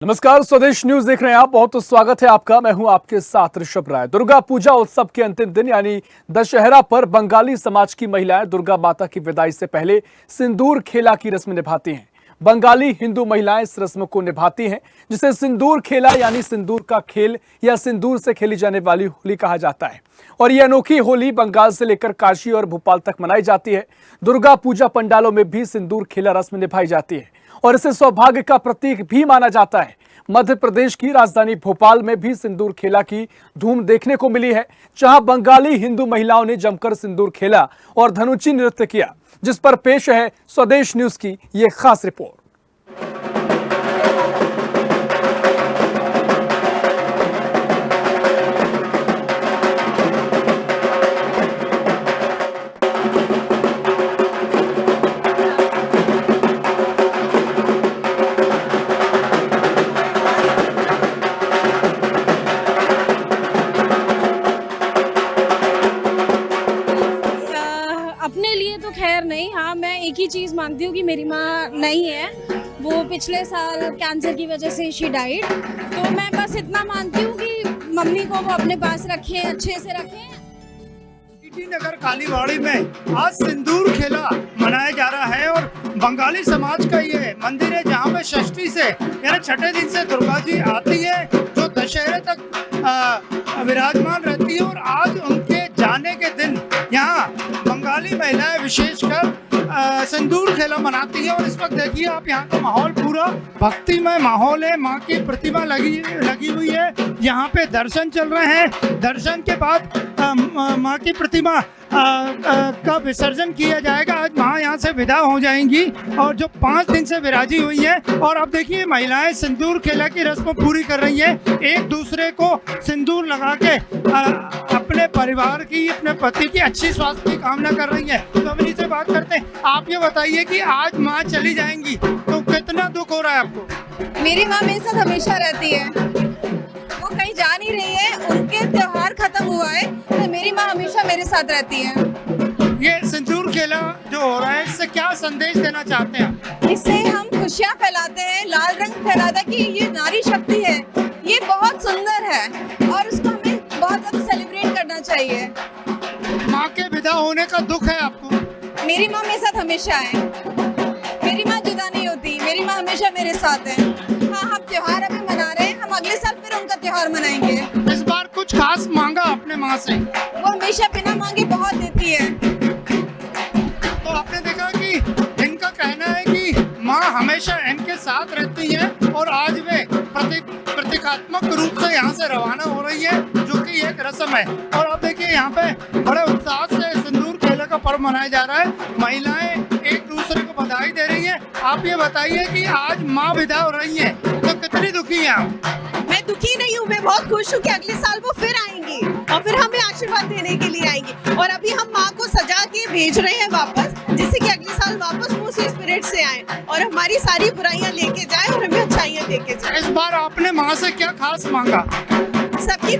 नमस्कार, स्वदेश न्यूज देख रहे हैं आप। बहुत स्वागत है आपका। मैं हूं आपके साथ ऋषभ राय। दुर्गा पूजा उत्सव के अंतिम दिन यानी दशहरा पर बंगाली समाज की महिलाएं दुर्गा माता की विदाई से पहले सिंदूर खेला की रस्म निभाती हैं। बंगाली हिंदू महिलाएं इस रस्म को निभाती हैं जिसे सिंदूर खेला यानी सिंदूर का खेल या सिंदूर से खेली जाने वाली होली कहा जाता है। और ये अनोखी होली बंगाल से लेकर काशी और भोपाल तक मनाई जाती है। दुर्गा पूजा पंडालों में भी सिंदूर खेला रस्म निभाई जाती है और इसे सौभाग्य का प्रतीक भी माना जाता है। मध्य प्रदेश की राजधानी भोपाल में भी सिंदूर खेला की धूम देखने को मिली है, जहां बंगाली हिंदू महिलाओं ने जमकर सिंदूर खेला और धनुची नृत्य किया, जिस पर पेश है स्वदेश न्यूज की ये खास रिपोर्ट। अपने लिए तो खैर नहीं। हाँ, मैं एक ही चीज़ मांगती हूँ कि मेरी माँ नहीं है, वो पिछले साल कैंसर की वजह से शी डाइड। तो मैं बस इतना मानती हूँ कि मम्मी को वो अपने पास रखें, अच्छे से रखें। नगर कालीबाड़ी में आज सिंदूर खेला मनाया जा रहा है और बंगाली समाज का ये मंदिर है जहाँ पे षष्ठी से यानी छठे दिन से दुर्गा जी आती है, जो दशहरे तक विराजमान रहती है। और आज उनके जाने के दिन यहाँ बंगाली महिलाएं विशेषकर सिंदूर खेला मनाती है। और इस वक्त देखिए आप, यहाँ का माहौल पूरा भक्तिमय माहौल है। माँ की प्रतिमा लगी हुई है, यहाँ पे दर्शन चल रहे हैं। दर्शन के बाद माँ की प्रतिमा का विसर्जन किया जाएगा। आज माँ यहाँ से विदा हो जाएंगी और जो 5 दिन से विराजी हुई है। और अब देखिए महिलाएं सिंदूर खेला की रस्म पूरी कर रही है, एक दूसरे को सिंदूर लगा के अपने परिवार की, अपने पति की अच्छी स्वास्थ्य की कामना कर रही है। तो हम इनसे बात करते हैं। आप ये बताइए कि आज माँ चली जाएंगी तो कितना दुख हो रहा है आपको? मेरी माँ मेरे साथ हमेशा रहती है, वो कहीं जा नहीं रही है। उनके त्योहार खत्म हुआ है तो मेरी माँ हमेशा मेरे साथ रहती है। ये सिंदूर खेला जो हो रहा है, इससे क्या संदेश देना चाहते हैं? इससे हम खुशियाँ फैलाते हैं, लाल रंग फैलाता है कि ये नारी शक्ति है, ये बहुत सुंदर है और उसको हमें बहुत ज़्यादा सेलिब्रेट करना चाहिए। माँ के विदा होने का दुख है आपको? मेरी माँ मेरे साथ हमेशा है, मेरी माँ जुदा नहीं होती, मेरी माँ हमेशा मेरे साथ है। हाँ, हम त्योहार अभी मना रहे हैं, हम अगले साल फिर उनका त्योहार मनाएंगे। इस बार कुछ खास मांगा अपने माँ से? वो हमेशा बिना मांगे बहुत देती है। तो आपने देखा कि इनका कहना है कि माँ हमेशा इनके साथ रहती है और आज वे प्रतीकात्मक रूप से यहाँ से रवाना हो रही है, जो कि एक रस्म है। और अब देखिए यहाँ पे बड़े उत्साह से सिंदूर खेला का पर्व मनाया जा रहा है। महिलाएं एक दूसरे को बधाई दे रही है। आप ये बताइए कि आज माँ विदा हो रही है तो कितनी दुखी है आप? मैं दुखी नहीं हूँ, मैं बहुत खुश हूँ कि अगले साल वो फिर आएंगी और फिर हमें आशीर्वाद देने के लिए आएंगी। और अभी हम माँ को सजा के भेज रहे हैं वापस, जिससे कि अगले साल वापस वो उसी स्पिरिट से आए और हमारी सारी बुराइयां लेके जाए और हमें अच्छाइयां देके जाए। इस बार आपने माँ से क्या खास मांगा? सबकी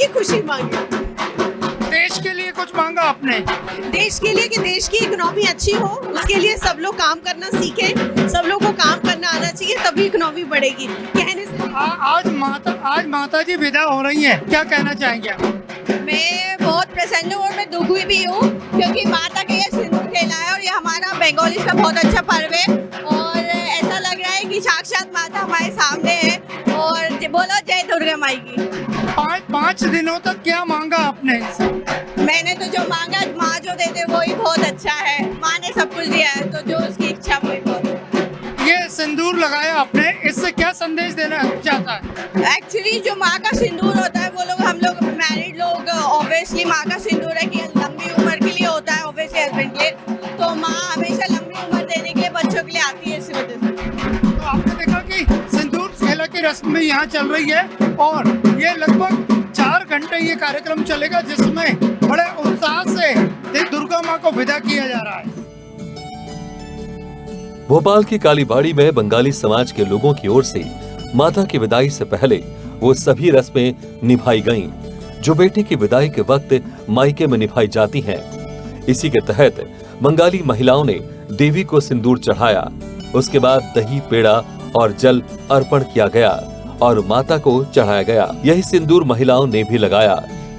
खुशी मांगी। देश के लिए कुछ मांगा आपने? देश के लिए कि देश की इकोनॉमी अच्छी हो, उसके लिए सब लोग काम करना सीखें, सब लोग को काम करना आना चाहिए, तभी इकोनॉमी बढ़ेगी। कहने से आज माता जी विदा हो रही हैं, क्या कहना चाहेंगे आप? मैं बहुत प्रसन्न हूँ और मैं दुखी भी हूँ, क्योंकि माता का ये सिंदूर खेला है और ये हमारा बंगाली का बहुत अच्छा पर्व है और ऐसा लग रहा है कि साक्षात माता हमारे सामने है। और बोलो जय दुर्गा माई की। 5 दिनों तक क्या मांगा आपने? मैंने तो जो मांगा, माँ जो देते वही बहुत अच्छा है। माँ ने सब कुछ दिया है, तो जो उसकी इच्छा वही बहुत। ये सिंदूर लगाया आपने, इससे क्या संदेश देना चाहता है? एक्चुअली जो माँ का सिंदूर होता है, वो लोग, हम लोग मैरिड लोग, ऑब्वियसली माँ का सिंदूर है कि लंबी उम्र के लिए होता है, ऑब्वियसली हस्बैंड के लिए। तो माँ हमेशा लंबी उम्र देने के लिए बच्चों के लिए आती है, इसी वजह से। तो आपने देखा कि सिंदूर खेला की रस्म भी यहाँ चल रही है और ये लगभग 4 घंटे ये कार्यक्रम चलेगा, जिसमें बड़े उत्साह से दुर्गा माँ को विदा किया जा रहा है। भोपाल की कालीबाड़ी में बंगाली समाज के लोगों की ओर से माता की विदाई से पहले वो सभी रस्में निभाई गईं, जो बेटे की विदाई के वक्त मायके में निभाई जाती हैं। इसी के तहत बंगाली महिलाओं ने देवी को सिंदूर चढ़ाया। उसके बाद दही, पेड़ा और जल अर्पण किया गया और माता को चढ़ाया गया। यही सिंदूर महिलाओं ने भी लगाया।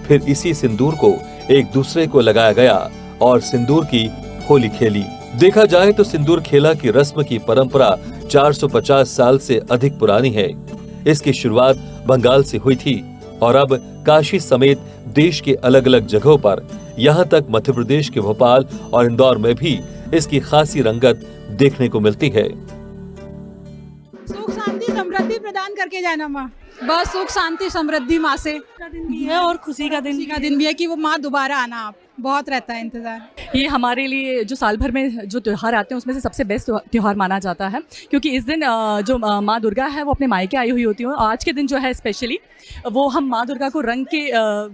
फिर इसी सिंदूर को एक दूसरे को लगाया गया और सिंदूर की होली खेली। देखा जाए तो सिंदूर खेला की रस्म की परंपरा 450 साल से अधिक पुरानी है। इसकी शुरुआत बंगाल से हुई थी और अब काशी समेत देश के अलग अलग जगहों पर, यहाँ तक मध्य प्रदेश के भोपाल और इंदौर में भी इसकी खासी रंगत देखने को मिलती है। सुख शांति समृद्धि प्रदान करके जाना माँ, बस सुख शांति समृद्धि माँ से का दिन भी है और खुशी का दिन भी है कि वो माँ दोबारा आना, आप बहुत रहता है इंतजार। ये हमारे लिए जो साल भर में जो त्यौहार आते हैं उसमें से सबसे बेस्ट त्यौहार माना जाता है, क्योंकि इस दिन जो माँ दुर्गा है वो अपने मायके आई हुई होती है। आज के दिन जो है स्पेशली वो हम माँ दुर्गा को रंग के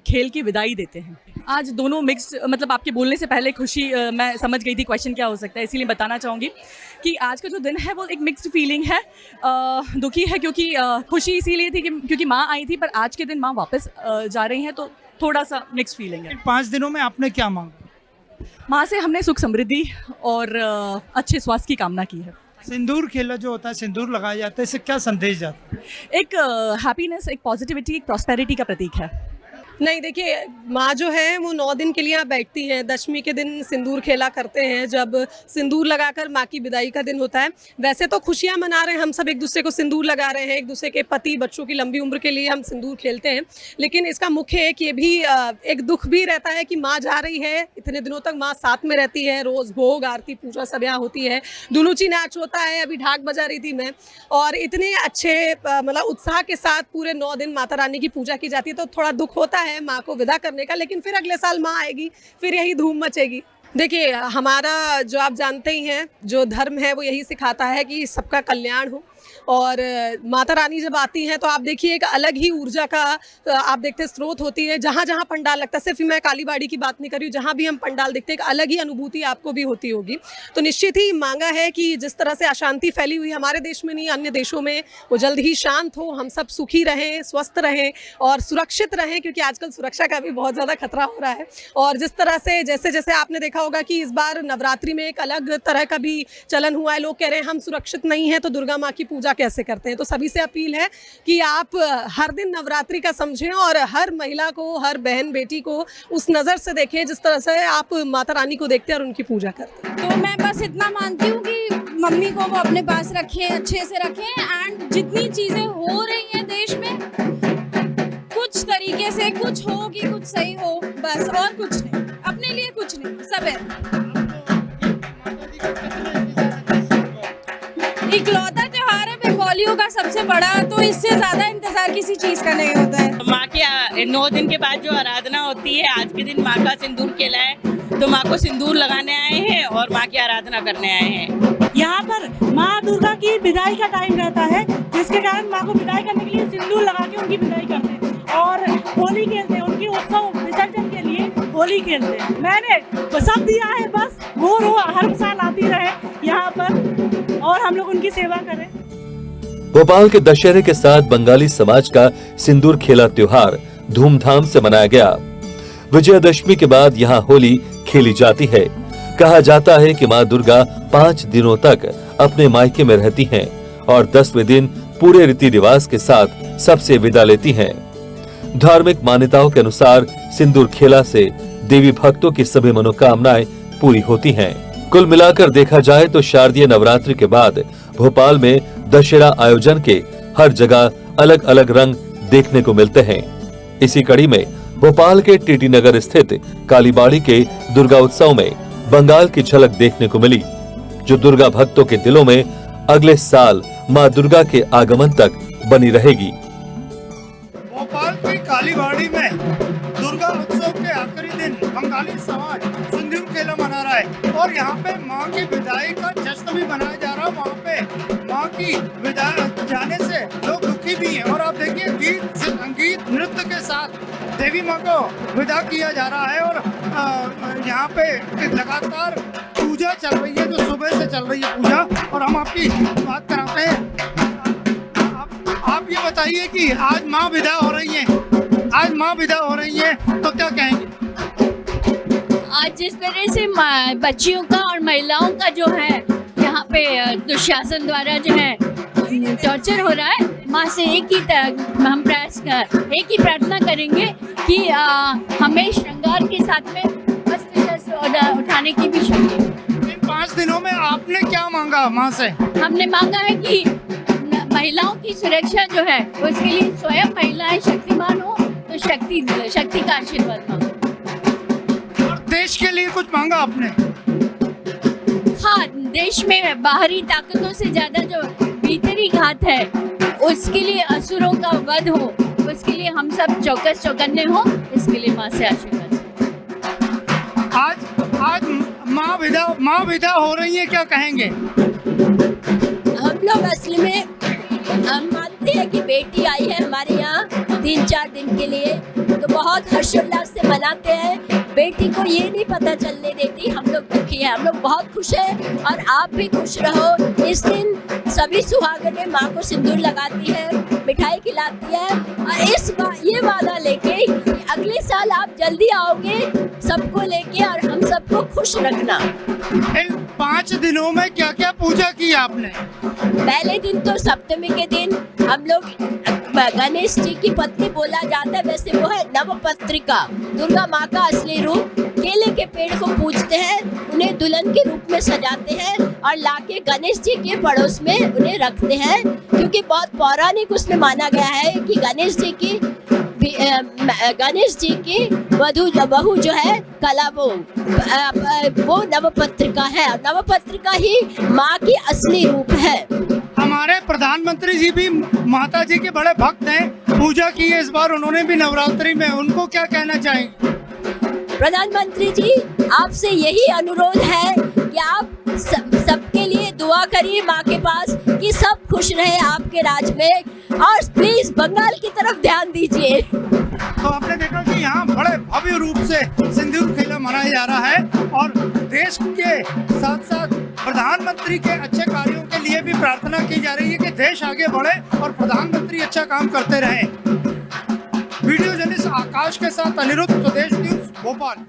खेल की विदाई देते हैं। आज दोनों मिक्स, मतलब आपके बोलने से पहले खुशी मैं समझ गई थी क्वेश्चन क्या हो सकता है, इसीलिए बताना चाहूँगी कि आज का जो दिन है वो एक मिक्स्ड फीलिंग है। दुखी है क्योंकि खुशी इसीलिए थी क्योंकि माँ आई थी, पर आज के दिन माँ वापस जा रही हैं, तो थोड़ा सा मिक्स फीलिंग है। 5 दिनों में आपने क्या मांगा? माँ से हमने सुख समृद्धि और अच्छे स्वास्थ्य की कामना की है। सिंदूर खेला जो होता है, सिंदूर लगाया जाता है, इससे क्या संदेश जाता है? एक हैप्पीनेस, एक पॉजिटिविटी, एक प्रॉस्पेरिटी का प्रतीक है। नहीं, देखिए, माँ जो है वो 9 दिन के लिए यहाँ बैठती हैं। दशमी के दिन सिंदूर खेला करते हैं, जब सिंदूर लगाकर माँ की विदाई का दिन होता है। वैसे तो खुशियाँ मना रहे हैं, हम सब एक दूसरे को सिंदूर लगा रहे हैं, एक दूसरे के पति बच्चों की लंबी उम्र के लिए हम सिंदूर खेलते हैं। लेकिन इसका मुख्य एक ये भी एक दुख भी रहता है कि माँ जा रही है। इतने दिनों तक माँ साथ में रहती है, रोज़ भोग आरती पूजा सब यहाँ होती है, दुलूची नाच होता है, अभी ढाक बजा रही थी मैं, और इतने अच्छे मतलब उत्साह के साथ पूरे 9 दिन माता रानी की पूजा की जाती है। तो थोड़ा दुख होता है माँ को विदा करने का, लेकिन फिर अगले साल माँ आएगी, फिर यही धूम मचेगी। देखिए, हमारा जो आप जानते ही हैं, जो धर्म है वो यही सिखाता है कि सबका कल्याण हो, और माता रानी जब आती हैं तो आप देखिए एक अलग ही ऊर्जा का आप देखते स्रोत होती है। जहाँ जहाँ पंडाल लगता है, सिर्फ मैं कालीबाड़ी की बात नहीं कर रही हूँ, जहाँ भी हम पंडाल देखते हैं एक अलग ही अनुभूति आपको भी होती होगी। तो निश्चित ही मांगा है कि जिस तरह से अशांति फैली हुई हमारे देश में नहीं, अन्य देशों में, वो जल्द ही शांत हो, हम सब सुखी रहें, स्वस्थ रहें और सुरक्षित रहें, क्योंकि आजकल सुरक्षा का भी बहुत ज़्यादा खतरा हो रहा है। और जिस तरह से जैसे जैसे आपने देखा होगा कि इस बार नवरात्रि में एक अलग तरह का भी चलन हुआ है, लोग कह रहे हैं हम सुरक्षित नहीं हैं तो दुर्गा माँ की पूजा कैसे करते हैं। तो सभी से अपील है कि आप हर दिन नवरात्रि का समझें और हर महिला को, हर बहन बेटी को उस नज़र से देखें जिस तरह से आप माता रानी को देखते हैं और उनकी पूजा करते हैं। तो मैं बस इतना मानती हूँ कि मम्मी को वो अपने पास रखें, अच्छे से रखें, एंड जितनी चीज़ें हो रही हैं देश में, कुछ तरीके से कुछ हो कि कुछ सही हो, बस, और कुछ नहीं, अपने लिए कुछ नहीं, सब है। इकलौता त्योहार है बंगालियों का सबसे बड़ा, तो इससे ज्यादा इंतजार किसी चीज का नहीं होता है। माँ के 9 दिन के बाद जो आराधना होती है, आज के दिन माँ का सिंदूर खेला है, तो माँ को सिंदूर लगाने आए हैं और माँ की आराधना करने आए हैं। यहाँ पर माँ दुर्गा की विदाई का टाइम रहता है, जिसके कारण माँ को विदाई करने के लिए सिंदूर लगा के उनकी विदाई करते हैं और होली खेलते हैं, उनकी उत्सव विसर्जन के लिए होली खेलते हैं। मैंने सब दिया है, बस वो हर साल आती रहे यहाँ पर और हम लोग उनकी सेवा करें। भोपाल के दशहरे के साथ बंगाली समाज का सिंदूर खेला त्योहार धूमधाम से मनाया गया। विजयादशमी के बाद यहाँ होली खेली जाती है। कहा जाता है कि माँ दुर्गा 5 दिनों तक अपने मायके में रहती हैं और 10वें दिन पूरे रीति रिवाज के साथ सबसे विदा लेती हैं। धार्मिक मान्यताओं के अनुसार सिंदूर खेला से देवी भक्तों की सभी मनोकामनाएं पूरी होती हैं। कुल मिलाकर देखा जाए तो शारदीय नवरात्रि के बाद भोपाल में दशहरा आयोजन के हर जगह अलग अलग रंग देखने को मिलते हैं। इसी कड़ी में भोपाल के टीटी नगर स्थित कालीबाड़ी के दुर्गा उत्सव में बंगाल की झलक देखने को मिली, जो दुर्गा भक्तों के दिलों में अगले साल मां दुर्गा के आगमन तक बनी रहेगी। भोपाल की कालीबाड़ी में दुर्गा उत्सव के आखिरी दिन बंगाली समाज सिंदूर खेला मना रहा है और यहाँ पे माँ की विदाई का जश्न भी मनाया जा रहा है। वहाँ पे माँ की विदाई जाने से लोग दुखी भी हैं और आप देखिए गीत संगीत नृत्य के साथ देवी माँ को विदा किया जा रहा है और यहाँ पे लगातार पूजा चल रही है, जो सुबह से चल रही है पूजा। और हम आपकी बात कराते हैं, आप ये बताइए कि आज माँ विदा हो रही हैं, आज माँ विदा हो रही हैं तो क्या कहेंगे? आज जिस तरह से बच्चियों का और महिलाओं का जो है यहाँ पे दुशासन द्वारा जो है टॉर्चर हो रहा है, माँ से एक ही प्रार्थना करेंगे कि हमें श्रृंगार के साथ में अस्त्र उठाने की भी शक्ति। इन 5 दिनों में आपने क्या मांगा माँ से? हमने मांगा है कि महिलाओं की सुरक्षा जो है उसके लिए स्वयं महिलाएं शक्तिमान हो, तो शक्ति का आशीर्वाद मांगो। और देश के लिए कुछ मांगा आपने? हाँ, देश में बाहरी ताकतों से ज्यादा जो भीतरी घात है उसके लिए असुरों का वध हो, उसके लिए हम सब चौकस चौकन्ने हो, इसके लिए माँ से आशीर्वाद। आज माँ विदा हो रही है, क्या कहेंगे? हम लोग असली में हम मानते हैं कि बेटी आई है हमारे यहाँ 3-4 दिन के लिए, तो बहुत हर्षोल्लास से मनाते हैं। बेटी को ये नहीं पता चलने देती हम लोग दुखी है, हम लोग बहुत खुश हैं और आप भी खुश रहो। इस दिन सभी सुहागनें माँ को सिंदूर लगाती है, मिठाई खिलाती है और ये वादा लेके कि अगले साल आप जल्दी आओगे सबको लेके और हम सबको खुश रखना। इन 5 दिनों में क्या क्या पूजा की आपने? पहले दिन तो सप्तमी के दिन हम लोग गणेश जी की पत्नी बोला जाता है, वैसे वो है नवपत्रिका, दुर्गा माँ का असली रूप। केले के पेड़ को पूजते हैं, उन्हें दुल्हन के रूप में सजाते हैं और लाके गणेश जी के पड़ोस में उन्हें रखते हैं, क्योंकि बहुत पौराणिक उसमें माना गया है कि गणेश जी की बहू जो है कला वो नवपत्रिका है और नवपत्रिका ही माँ की असली रूप है। हमारे प्रधानमंत्री जी भी माता जी के बड़े भक्त हैं, पूजा की है इस बार उन्होंने भी नवरात्रि में, उनको क्या कहना चाहेंगे? प्रधानमंत्री जी आपसे यही अनुरोध है कि आप सबके लिए दुआ करिए माँ के पास कि सब खुश रहे आपके राज में, और प्लीज बंगाल की तरफ ध्यान दीजिए। तो आपने देखा कि यहाँ बड़े भव्य रूप से सिंदूर खेला मनाया जा रहा है और देश के साथ साथ प्रधानमंत्री के अच्छे कार्यों के लिए भी प्रार्थना की जा रही है कि देश आगे बढ़े और प्रधानमंत्री अच्छा काम करते रहे। वीडियो जर्नलिस्ट आकाश के साथ अनिरुद्ध, स्वदेश न्यूज, भोपाल।